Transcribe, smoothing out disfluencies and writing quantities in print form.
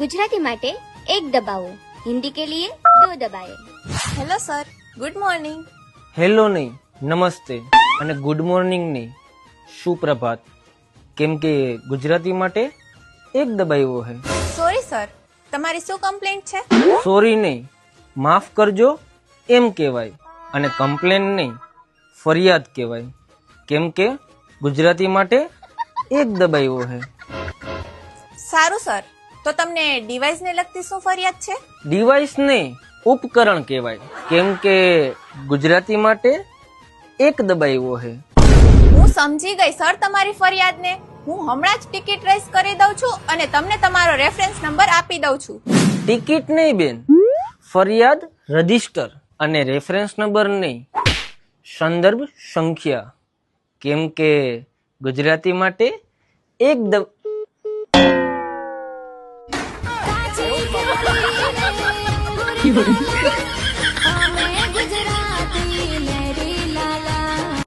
गुजराती माटे एक दबाओ, हिंदी के लिए 2 दबाएं। Hello sir, good morning. Hello નહીં, નમસ્તે અને ગુડ મોર્નિંગ નહીં, સુપ્રભાત. કેમ કે ગુજરાતી માટે એક દબાવ્યો હે. સોરી સર, તમારી શું કમ્પ્લેન્ટ છે? સોરી નહીં, માફ કરજો એમ કહેવાય, અને કમ્પ્લેન નહીં, ફરિયાદ કહેવાય. કેમ કે ગુજરાતી માટે એક દબાવ્યો હે. સારું સર, તો તમને ડિવાઇસને લગતી શું ફરિયાદ છે? ડિવાઇસ નહીં, ઉપકરણ કહેવાય. કેમ કે ગુજરાતી માટે એક દબાવ્યો હે. હું સમજી ગઈ સર તમારી ફરિયાદને. હું હમણાં જ ટિકિટ રેસ કરી દઉં છું અને તમને તમારો રેફરન્સ નંબર આપી દઉં છું. ટિકિટ નહીં બેન, ફરિયાદ રજિસ્ટર, અને રેફરન્સ નંબર નહીં, સંદર્ભ સંખ્યા. કેમ કે ગુજરાતી માટે એક